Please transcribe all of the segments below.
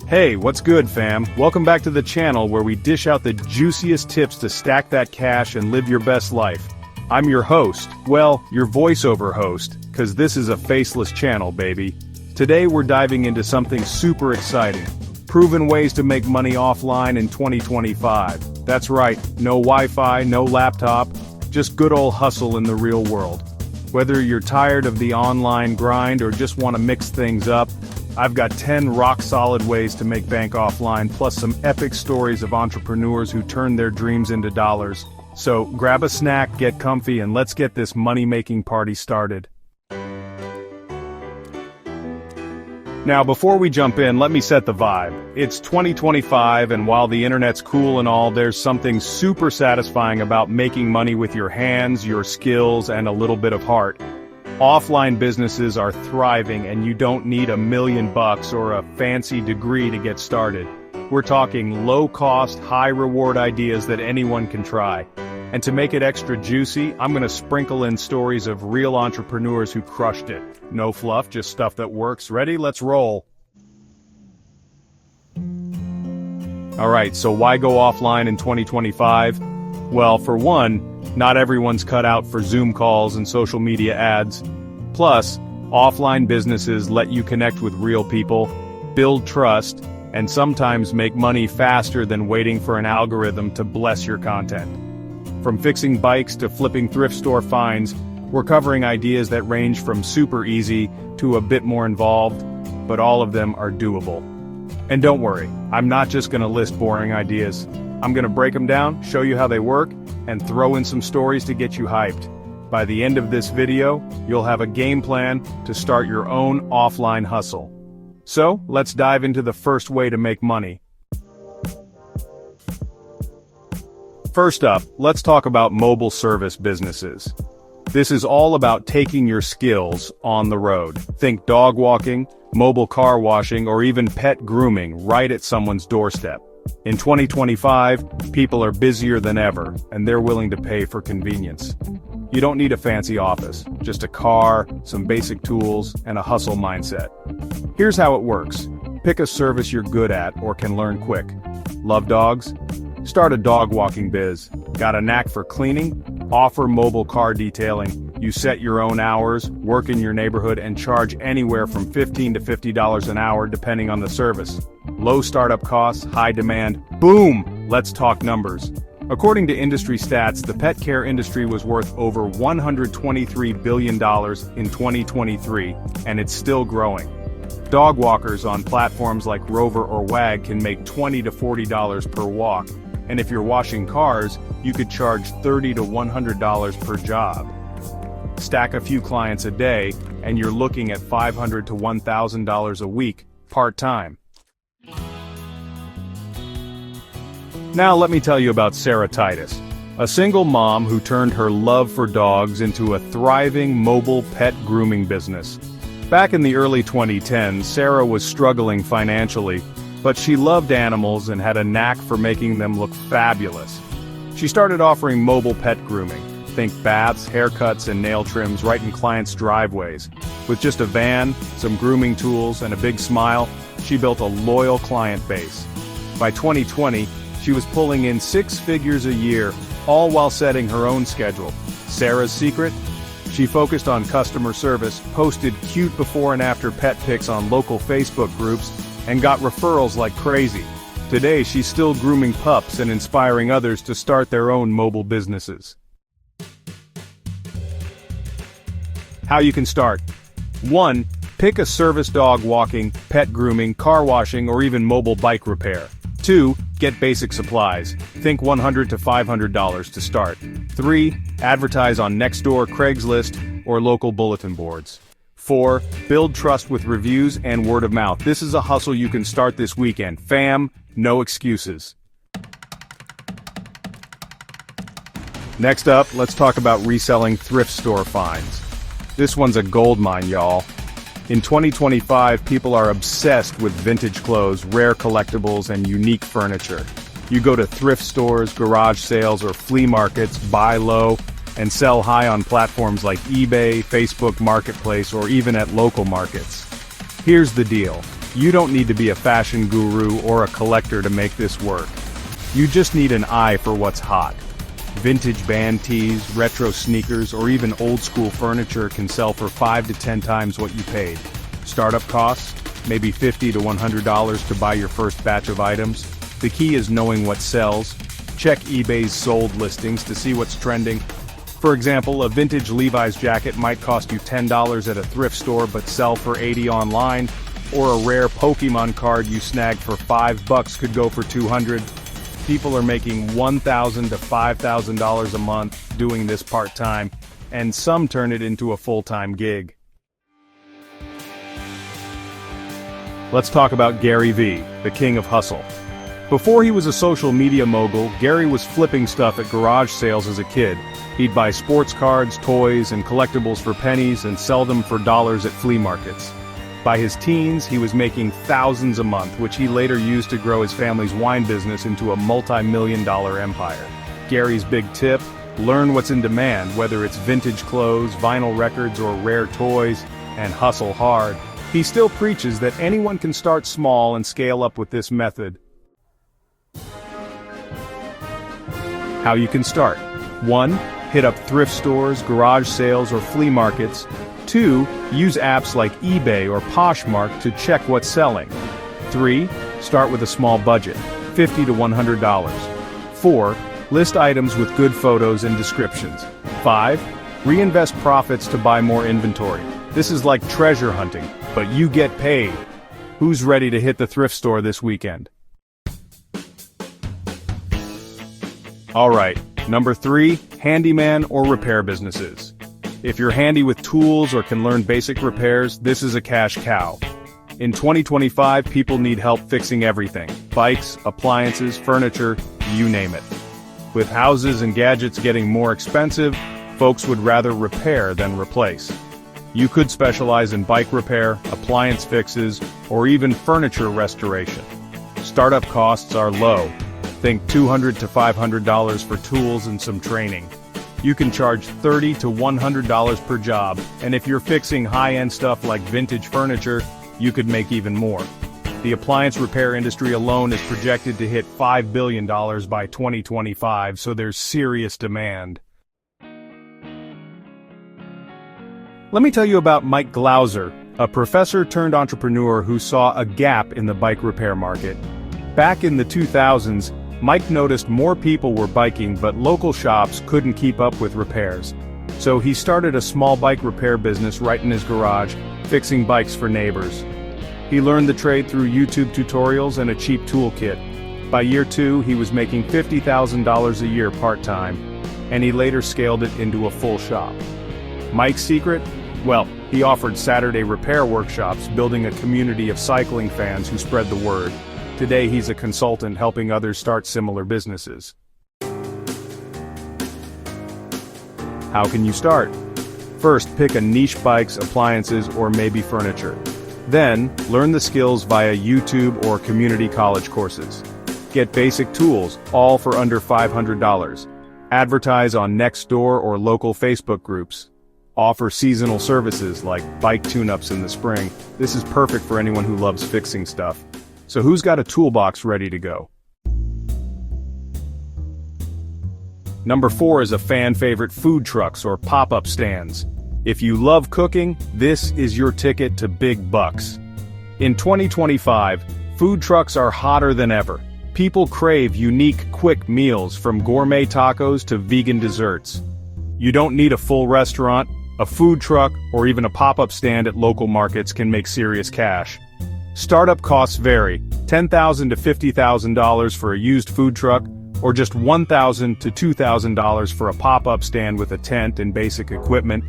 Hey, what's good, fam? Welcome back to the channel where we dish out the juiciest tips to stack that cash and live your best life. I'm your host, well, your voiceover host, cause this is a faceless channel, baby. Today we're diving into something super exciting. Proven ways to make money offline in 2025. That's right, no Wi-Fi, no laptop, just good old hustle in the real world. Whether you're tired of the online grind or just want to mix things up, I've got 10 rock-solid ways to make bank offline, plus some epic stories of entrepreneurs who turned their dreams into dollars. So grab a snack, get comfy, and let's get this money-making party started. Now before we jump in, let me set the vibe. It's 2025, and while the internet's cool and all, there's something super satisfying about making money with your hands, your skills, and a little bit of heart. Offline businesses are thriving, and you don't need $1 million or a fancy degree to get started. We're talking low-cost, high-reward ideas that anyone can try. And to make it extra juicy, I'm gonna sprinkle in stories of real entrepreneurs who crushed it. No fluff, just stuff that works. Ready? Let's roll. Alright, so why go offline in 2025? Well, for one, not everyone's cut out for Zoom calls and social media ads. Plus, offline businesses let you connect with real people, build trust, and sometimes make money faster than waiting for an algorithm to bless your content. From fixing bikes to flipping thrift store finds, we're covering ideas that range from super easy to a bit more involved, but all of them are doable. And don't worry, I'm not just gonna list boring ideas. I'm gonna break them down, show you how they work, and throw in some stories to get you hyped. By the end of this video, you'll have a game plan to start your own offline hustle. So, let's dive into the first way to make money. First up, let's talk about mobile service businesses. This is all about taking your skills on the road. Think dog walking, mobile car washing, or even pet grooming right at someone's doorstep. In 2025, people are busier than ever, and they're willing to pay for convenience. You don't need a fancy office, just a car, some basic tools, and a hustle mindset. Here's how it works. Pick a service you're good at or can learn quick. Love dogs? Start a dog walking biz. Got a knack for cleaning? Offer mobile car detailing. You set your own hours, work in your neighborhood, and charge anywhere from $15 to $50 an hour depending on the service. Low startup costs, high demand. Boom! Let's talk numbers. According to industry stats, the pet care industry was worth over $123 billion in 2023, and it's still growing. Dog walkers on platforms like Rover or Wag can make $20 to $40 per walk, and if you're washing cars, you could charge $30 to $100 per job. Stack a few clients a day, and you're looking at $500 to $1,000 a week, part-time. Now let me tell you about Sarah Titus, a single mom who turned her love for dogs into a thriving mobile pet grooming business. Back in the early 2010s, Sarah was struggling financially, but she loved animals and had a knack for making them look fabulous. She started offering mobile pet grooming. Think baths, haircuts, and nail trims right in clients' driveways. With just a van, some grooming tools, and a big smile, she built a loyal client base. By 2020, she was pulling in 6 figures a year, all while setting her own schedule. Sarah's secret? She focused on customer service, posted cute before and after pet pics on local Facebook groups, and got referrals like crazy. Today, she's still grooming pups and inspiring others to start their own mobile businesses. How you can start. 1. Pick a service: dog walking, pet grooming, car washing, or even mobile bike repair. 2. Get basic supplies. Think $100 to $500 to start. 3. Advertise on Nextdoor, Craigslist, or local bulletin boards. 4. Build trust with reviews and word of mouth. This is a hustle you can start this weekend. Fam, no excuses. Next up, let's talk about reselling thrift store finds. This one's a goldmine, y'all. In 2025, people are obsessed with vintage clothes, rare collectibles, and unique furniture. You go to thrift stores, garage sales, or flea markets, buy low, and sell high on platforms like eBay, Facebook Marketplace, or even at local markets. Here's the deal. You don't need to be a fashion guru or a collector to make this work. You just need an eye for what's hot. Vintage band tees, retro sneakers, or even old-school furniture can sell for 5 to 10 times what you paid. Startup costs? Maybe $50 to $100 to buy your first batch of items. The key is knowing what sells. Check eBay's sold listings to see what's trending. For example, a vintage Levi's jacket might cost you $10 at a thrift store but sell for $80 online, or a rare Pokemon card you snagged for $5 could go for $200. People are making $1,000 to $5,000 a month doing this part-time, and some turn it into a full-time gig. Let's talk about Gary Vee, the king of hustle. Before he was a social media mogul, Gary was flipping stuff at garage sales as a kid. He'd buy sports cards, toys, and collectibles for pennies and sell them for dollars at flea markets. By his teens, he was making thousands a month, which he later used to grow his family's wine business into a multi-million-dollar empire. Gary's big tip: learn what's in demand, whether it's vintage clothes, vinyl records, or rare toys, and hustle hard. He still preaches that anyone can start small and scale up with this method. How you can start: 1. Hit up thrift stores, garage sales, or flea markets. 2. Use apps like eBay or Poshmark to check what's selling. 3. Start with a small budget, $50 to $100. 4. List items with good photos and descriptions. 5. Reinvest profits to buy more inventory. This is like treasure hunting, but you get paid. Who's ready to hit the thrift store this weekend? Alright, number 3, handyman or repair businesses. If you're handy with tools or can learn basic repairs, this is a cash cow. In 2025, people need help fixing everything: bikes, appliances, furniture, you name it. With houses and gadgets getting more expensive, folks would rather repair than replace. You could specialize in bike repair, appliance fixes, or even furniture restoration. Startup costs are low. Think $200 to $500 for tools and some training. You can charge $30 to $100 per job, and if you're fixing high-end stuff like vintage furniture, you could make even more. The appliance repair industry alone is projected to hit $5 billion by 2025, so there's serious demand. Let me tell you about Mike Glauser, a professor turned entrepreneur who saw a gap in the bike repair market. Back in the 2000s, Mike noticed more people were biking, but local shops couldn't keep up with repairs. So he started a small bike repair business right in his garage, fixing bikes for neighbors. He learned the trade through YouTube tutorials and a cheap toolkit. By year 2, he was making $50,000 a year part-time, and he later scaled it into a full shop. Mike's secret? Well, he offered Saturday repair workshops, building a community of cycling fans who spread the word. Today he's a consultant helping others start similar businesses. How can you start? First, pick a niche: bikes, appliances, or maybe furniture. Then, learn the skills via YouTube or community college courses. Get basic tools, all for under $500. Advertise on Nextdoor or local Facebook groups. Offer seasonal services like bike tune-ups in the spring. This is perfect for anyone who loves fixing stuff. So who's got a toolbox ready to go? Number 4 is a fan favorite: food trucks or pop-up stands. If you love cooking, this is your ticket to big bucks. In 2025, food trucks are hotter than ever. People crave unique, quick meals, from gourmet tacos to vegan desserts. You don't need a full restaurant. A food truck, or even a pop-up stand at local markets, can make serious cash. Startup costs vary: $10,000 to $50,000 for a used food truck, or just $1,000 to $2,000 for a pop-up stand with a tent and basic equipment.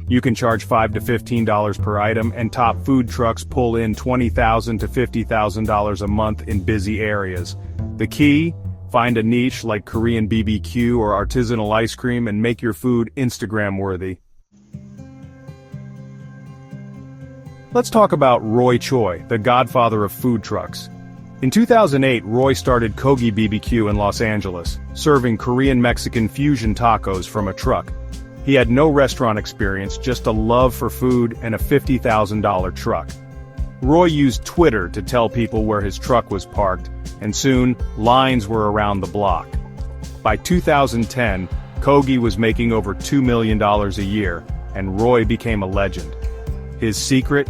You can charge $5 to $15 per item, and top food trucks pull in $20,000 to $50,000 a month in busy areas. The key? Find a niche like Korean BBQ or artisanal ice cream and make your food Instagram-worthy. Let's talk about Roy Choi, the godfather of food trucks. In 2008, Roy started Kogi BBQ in Los Angeles, serving Korean-Mexican fusion tacos from a truck. He had no restaurant experience, just a love for food and a $50,000 truck. Roy used Twitter to tell people where his truck was parked, and soon, lines were around the block. By 2010, Kogi was making over $2 million a year, and Roy became a legend. His secret?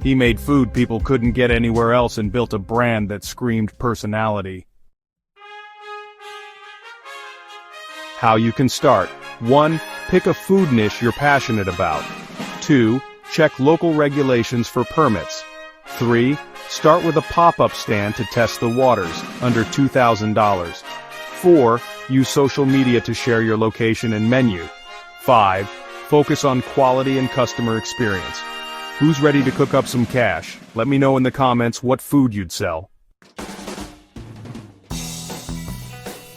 He made food people couldn't get anywhere else and built a brand that screamed personality. How you can start. 1. Pick a food niche you're passionate about. 2. Check local regulations for permits. 3. Start with a pop-up stand to test the waters, under $2,000. 4. Use social media to share your location and menu. 5. Focus on quality and customer experience. Who's ready to cook up some cash? Let me know in the comments what food you'd sell.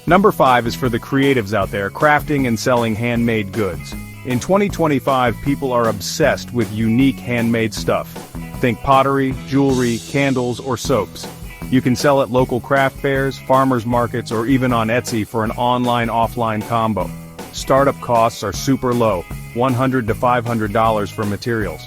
Number 5 is for the creatives out there crafting and selling handmade goods. In 2025, people are obsessed with unique handmade stuff. Think pottery, jewelry, candles, or soaps. You can sell at local craft fairs, farmers markets, or even on Etsy for an online-offline combo. Startup costs are super low, $100 to $500 for materials.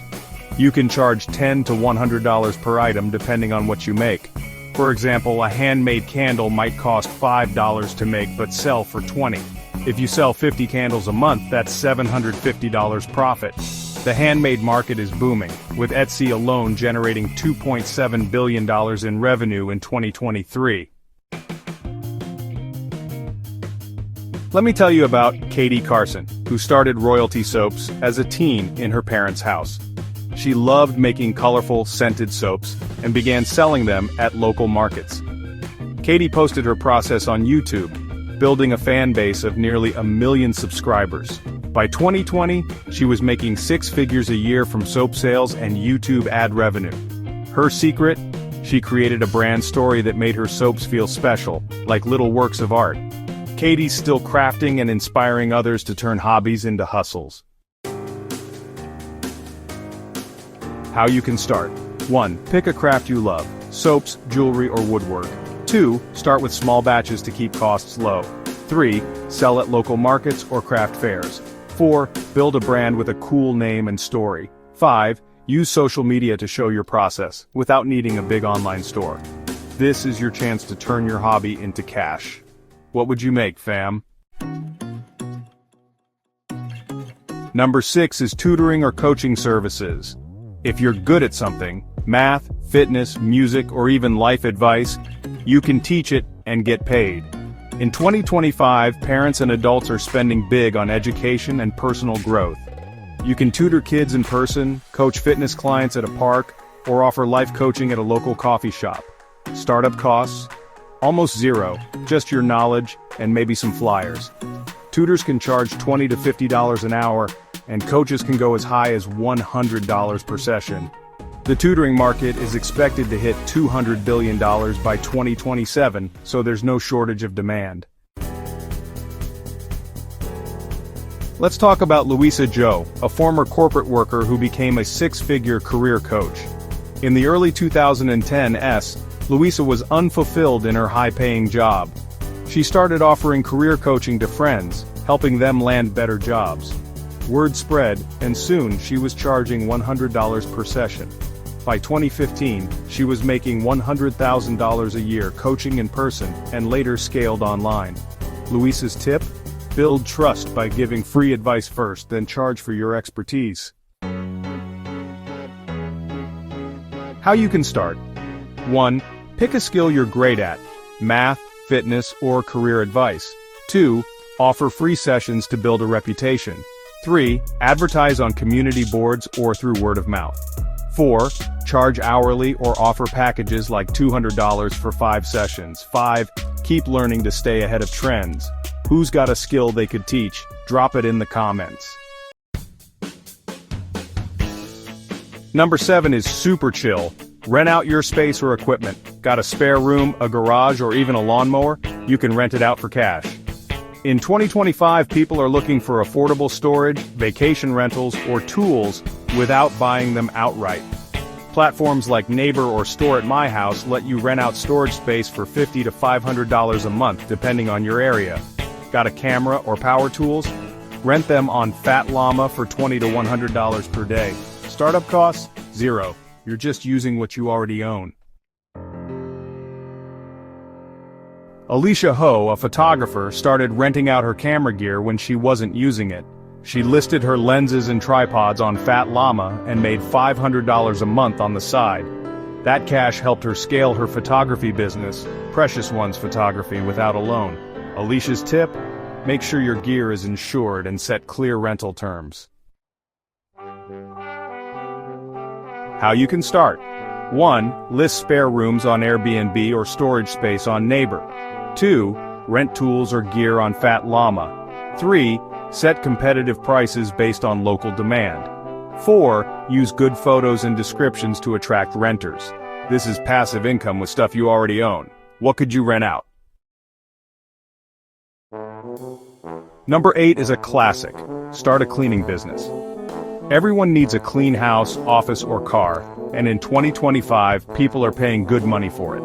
You can charge $10 to $100 per item depending on what you make. For example, a handmade candle might cost $5 to make but sell for $20. If you sell 50 candles a month, that's $750 profit. The handmade market is booming, with Etsy alone generating $2.7 billion in revenue in 2023. Let me tell you about Katie Carson, who started Royalty Soaps as a teen in her parents' house. She loved making colorful, scented soaps, and began selling them at local markets. Katie posted her process on YouTube, building a fan base of nearly 1 million subscribers. By 2020, she was making 6 figures a year from soap sales and YouTube ad revenue. Her secret? She created a brand story that made her soaps feel special, like little works of art. Katie's still crafting and inspiring others to turn hobbies into hustles. How you can start. 1. Pick a craft you love, soaps, jewelry, or woodwork. 2. Start with small batches to keep costs low. 3. Sell at local markets or craft fairs. 4. Build a brand with a cool name and story. 5. Use social media to show your process, without needing a big online store. This is your chance to turn your hobby into cash. What would you make, fam? Number 6 is tutoring or coaching services. If you're good at something, math, fitness, music, or even life advice, you can teach it and get paid. In 2025, parents and adults are spending big on education and personal growth. You can tutor kids in person, coach fitness clients at a park, or offer life coaching at a local coffee shop. Startup costs? Almost zero, just your knowledge and maybe some flyers. Tutors can charge $20 to $50 an hour, and coaches can go as high as $100 per session. The tutoring market is expected to hit $200 billion by 2027, so there's no shortage of demand. Let's talk about Louisa Joe, a former corporate worker who became a 6-figure career coach. In the early 2010s, Louisa was unfulfilled in her high-paying job. She started offering career coaching to friends, helping them land better jobs. Word spread, and soon she was charging $100 per session. By 2015, she was making $100,000 a year coaching in person and later scaled online. Louisa's tip? Build trust by giving free advice first, then charge for your expertise. How you can start. 1. Pick a skill you're great at, math, fitness, or career advice. 2. Offer free sessions to build a reputation. 3. Advertise on community boards or through word of mouth. 4. Charge hourly or offer packages like $200 for 5 sessions. 5. Keep learning to stay ahead of trends. Who's got a skill they could teach? Drop it in the comments. Number 7 is super chill. Rent out your space or equipment. Got a spare room, a garage, or even a lawnmower? You can rent it out for cash. In 2025, people are looking for affordable storage, vacation rentals, or tools without buying them outright. Platforms like Neighbor or Store at My House let you rent out storage space for $50 to $500 a month depending on your area. Got a camera or power tools? Rent them on Fat Llama for $20 to $100 per day. Startup costs? Zero. you're just using what you already own. Alicia Ho, a photographer, started renting out her camera gear when she wasn't using it. She listed her lenses and tripods on Fat Llama and made $500 a month on the side. That cash helped her scale her photography business, Precious Ones Photography, without a loan. Alicia's tip? Make sure your gear is insured and set clear rental terms. How you can start. 1. List spare rooms on Airbnb or storage space on Neighbor. 2. Rent tools or gear on Fat Llama. 3. Set competitive prices based on local demand. 4. Use good photos and descriptions to attract renters. This is passive income with stuff you already own. What could you rent out? Number 8 is a classic. Start a cleaning business. Everyone needs a clean house, office, or car, and in 2025, people are paying good money for it.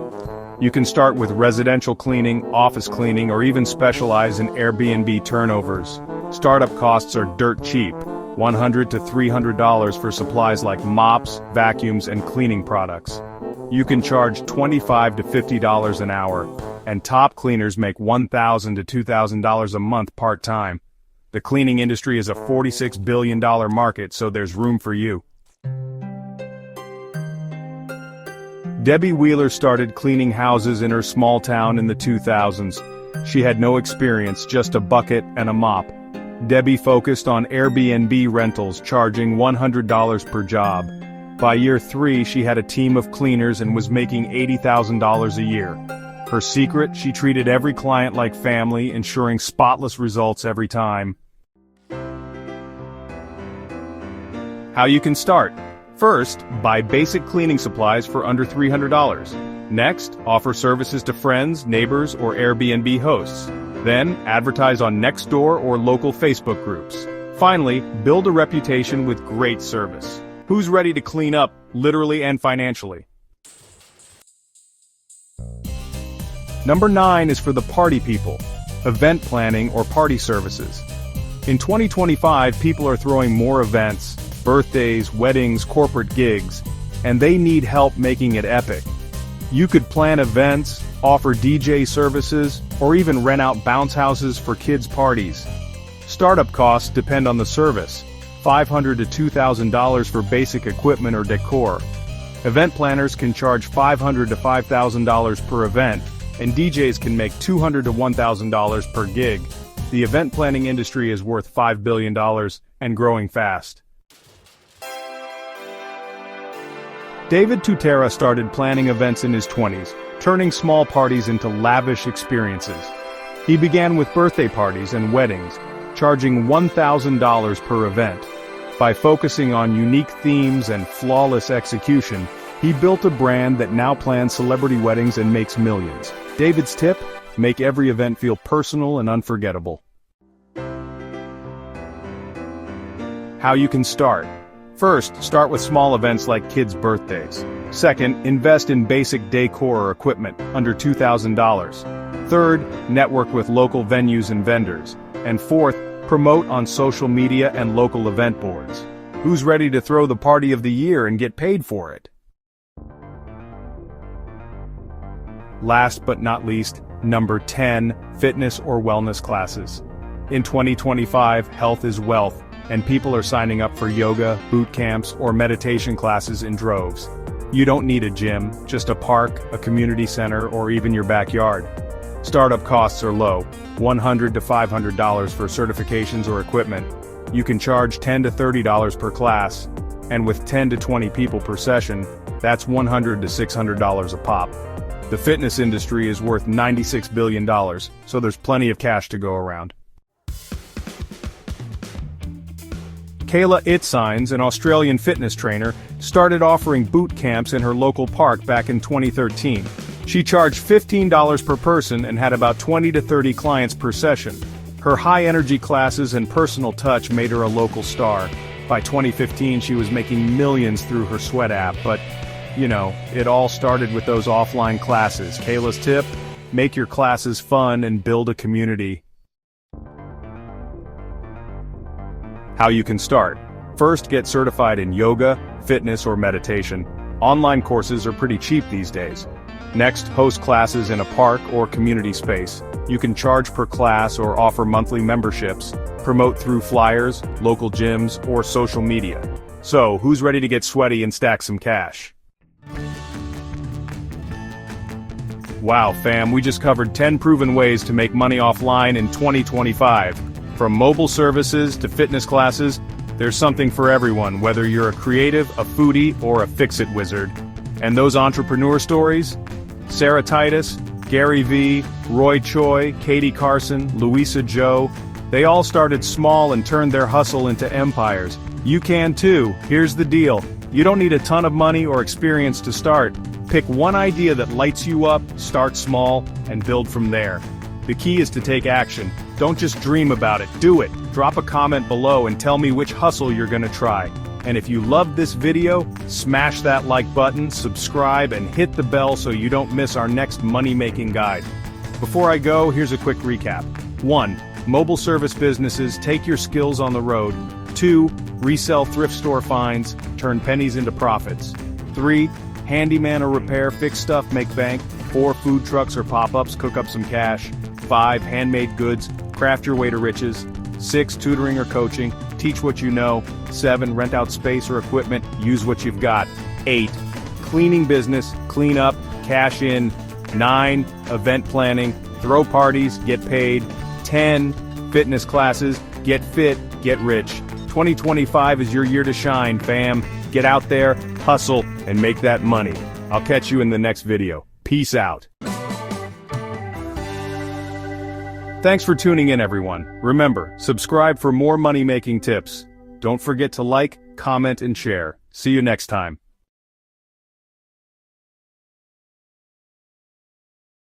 You can start with residential cleaning, office cleaning, or even specialize in Airbnb turnovers. Startup costs are dirt cheap, $100 to $300 for supplies like mops, vacuums, and cleaning products. You can charge $25 to $50 an hour, and top cleaners make $1,000 to $2,000 a month part-time. The cleaning industry is a $46 billion market, so there's room for you. Debbie Wheeler started cleaning houses in her small town in the 2000s. She had no experience, just a bucket and a mop. Debbie focused on Airbnb rentals, charging $100 per job. By year 3, she had a team of cleaners and was making $80,000 a year. Her secret? She treated every client like family, ensuring spotless results every time. How you can start. First, buy basic cleaning supplies for under $300. Next, offer services to friends, neighbors, or Airbnb hosts. Then, advertise on Nextdoor or local Facebook groups. Finally, build a reputation with great service. Who's ready to clean up, literally and financially? Number 9 is for the party people. Event planning or party services. In 2025, people are throwing more events, birthdays, weddings, corporate gigs, and they need help making it epic. You could plan events, offer DJ services, or even rent out bounce houses for kids' parties. Startup costs depend on the service, $500 to $2,000 for basic equipment or decor. Event planners can charge $500 to $5,000 per event, and DJs can make $200 to $1,000 per gig. The event planning industry is worth $5 billion and growing fast. David Tutera started planning events in his 20s, turning small parties into lavish experiences. He began with birthday parties and weddings, charging $1,000 per event. By focusing on unique themes and flawless execution, he built a brand that now plans celebrity weddings and makes millions. David's tip? Make every event feel personal and unforgettable. How you can start. First, start with small events like kids' birthdays. Second, invest in basic decor or equipment, under $2,000. Third, network with local venues and vendors. And fourth, promote on social media and local event boards. Who's ready to throw the party of the year and get paid for it? Last but not least, number 10, fitness or wellness classes. In 2025, health is wealth, and people are signing up for yoga, boot camps, or meditation classes in droves. You don't need a gym, just a park, a community center, or even your backyard. Startup costs are low, $100 to $500 for certifications or equipment. You can charge $10 to $30 per class, and with 10 to 20 people per session, that's $100 to $600 a pop. The fitness industry is worth $96 billion, so there's plenty of cash to go around. Kayla Itzines, an Australian fitness trainer, started offering boot camps in her local park back in 2013. She charged $15 per person and had about 20 to 30 clients per session. Her high-energy classes and personal touch made her a local star. By 2015, she was making millions through her Sweat app, but, you know, it all started with those offline classes. Kayla's tip? Make your classes fun and build a community. How you can start. First, get certified in yoga, fitness, or meditation. Online courses are pretty cheap these days. Next, host classes in a park or community space. You can charge per class or offer monthly memberships, promote through flyers, local gyms, or social media. So, who's ready to get sweaty and stack some cash? Wow, fam, we just covered 10 proven ways to make money offline in 2025. From mobile services to fitness classes, there's something for everyone, whether you're a creative, a foodie, or a fix-it wizard. And those entrepreneur stories? Sarah Titus, Gary Vee, Roy Choi, Katie Carson, Louisa Joe, they all started small and turned their hustle into empires. You can too. Here's the deal. You don't need a ton of money or experience to start. Pick one idea that lights you up, start small, and build from there. The key is to take action. Don't just dream about it, do it. Drop a comment below and tell me which hustle you're gonna try. And if you loved this video, smash that like button, subscribe, and hit the bell so you don't miss our next money-making guide. Before I go, here's a quick recap. 1. Mobile service businesses, take your skills on the road. 2. Resell thrift store finds, turn pennies into profits. 3. Handyman or repair, fix stuff, make bank. 4. Food trucks or pop-ups, cook up some cash. 5. Handmade goods, craft your way to riches. 6. Tutoring or coaching, teach what you know. 7. Rent out space or equipment, use what you've got. 8. Cleaning business, clean up, cash in. 9. Event planning, throw parties, get paid. 10. Fitness classes, get fit, get rich. 2025 is your year to shine, fam. Get out there, hustle, and make that money. I'll catch you in the next video. Peace out. Thanks for tuning in, everyone. Remember, subscribe for more money-making tips. Don't forget to like, comment, and share. See you next time.